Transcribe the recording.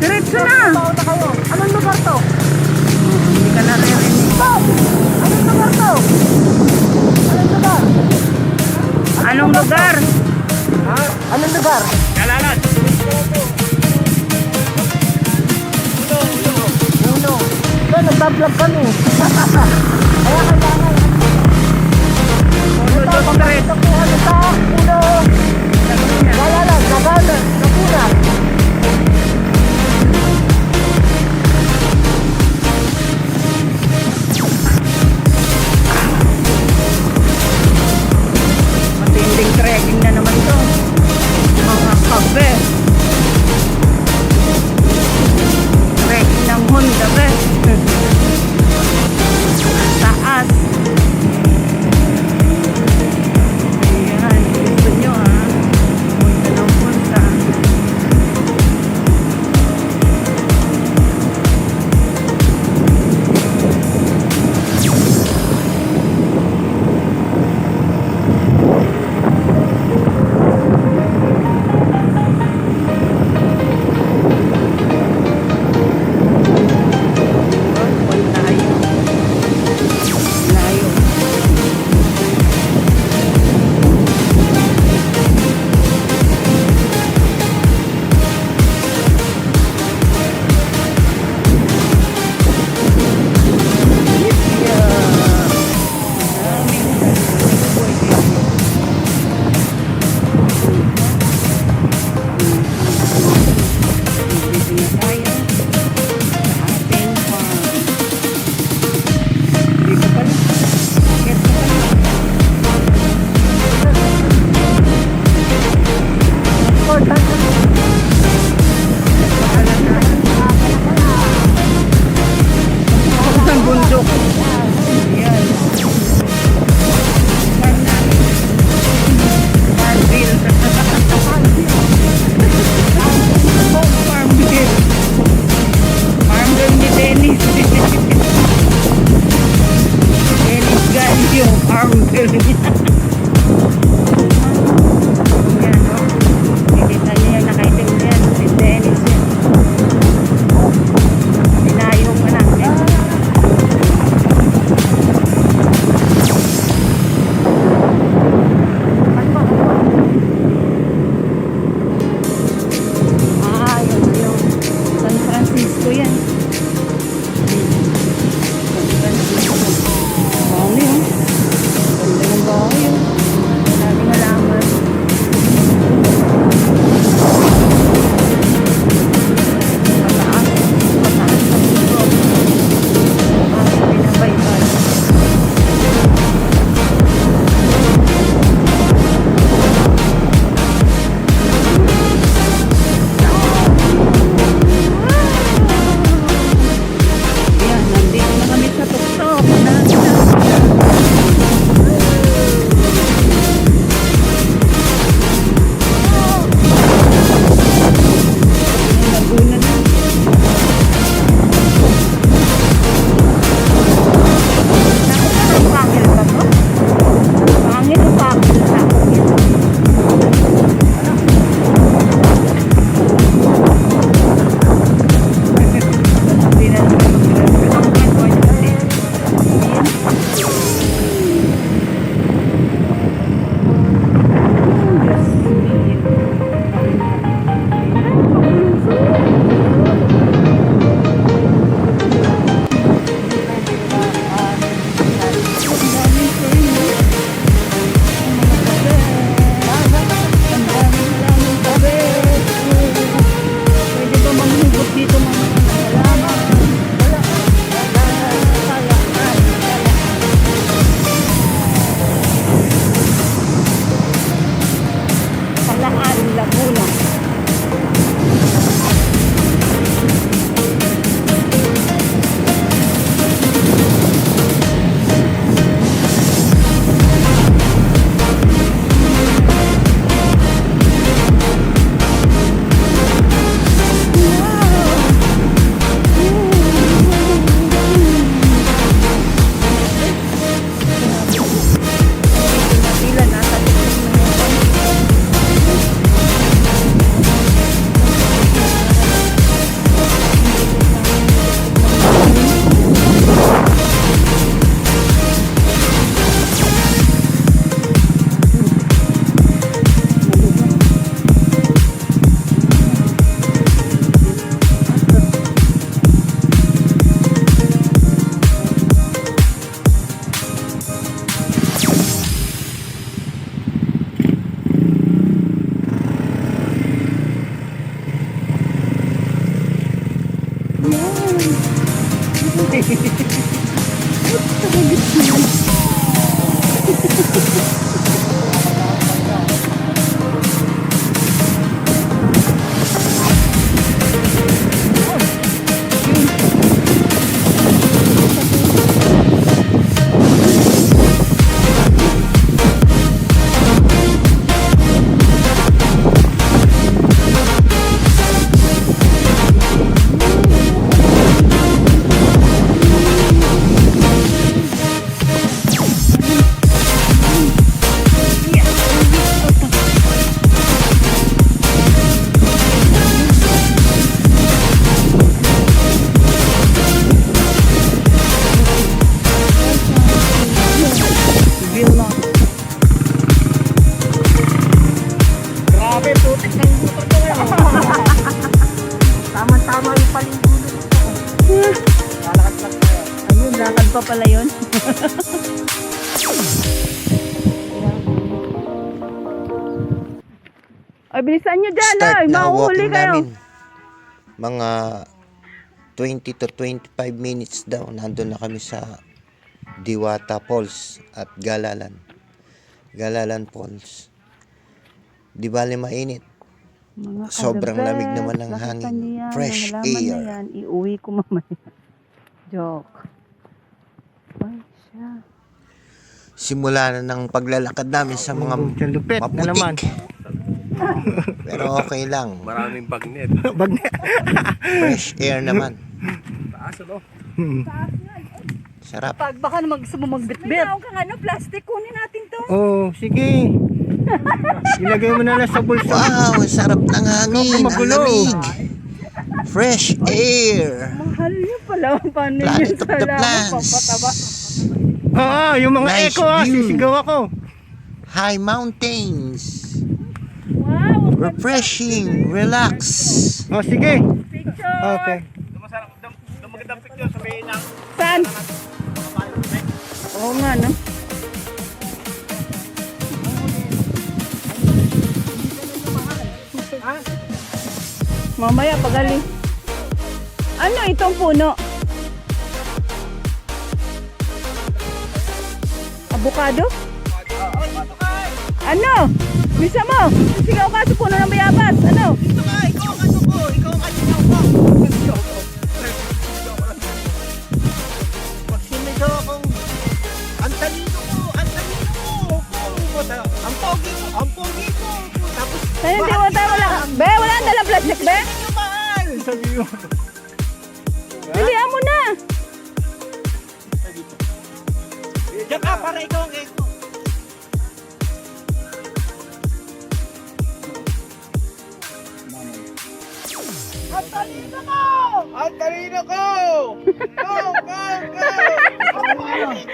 Diretso na. Pauna kayo. Anong lugar to? Hindi ka naririnig. Stop! Anong lugar to? Anong lugar? Anong lugar? Ha? Anong lugar? Kalalat. Uno. Ito, nagbablog kami. Kaya kailangan. Uno, dos, tres. Tapuhan sa uno. Kalalat, Nagalan, Laguna. Matinding trekking na naman to. Mga kabe. Trekking ng Honda, be. Taas. Ayan, gusto nyo ha. Punta ng punta. View na. Grabe, putik ng motor ko ngayon. Tama-tama yung palinggulo. Lalakad lang tayo. Ayun, lakad pa pala yun. Ay, bilisan nyo dyan, ay. Start na Mahuhuli walking kayo. namin. Mga 20 to 25 minutes daw. Nandun na kami sa Diwata Falls at Galalan. Galalan Falls. Di bali mainit. Mga Sobrang kadabes, lamig naman ng lakitan hangin. niyo yan, Fresh ang halaman air. na yan, iuwi ko mamaya. Joke. Ay, siya. Simula na ng paglalakad namin sa mga lupit na naman. maputik. Pero okay lang. Maraming bagnet. Fresh air naman. Taas ano? Sarap. Pag baka naman gusto mo May magbitbit. naong kang ano, plastic. Kunin natin to. Oh, sige. Ilagay mo na lang sa bulsa. Wow, ang sarap ng hangin. Ang Magulo. lamig. Fresh air. Mahal nyo pala. Paano Planet yun of sa the lamang plants. pampataba? Oo, yung mga Nice echo view. sisigaw ako. High mountains. Wow, Refreshing. Relax. Oh, sige. picture. Okay. Saan? Oo nga, no? Mamaya pagaling. Ano itong puno? Avocado? Ano? Bisa mo? Sigaw ka sa puno ng bayabas. Ano? Sinigaw akong ang talino ko. Ang pogi ko. Tapos Sa'yo hindi mo tayo wala. Be, wala ang dalang plastic, be. mahal. Sabi mo. Bilihan mo na. Diyan ka para ikaw ang echo. Ang talino ko! Go! Go! Go!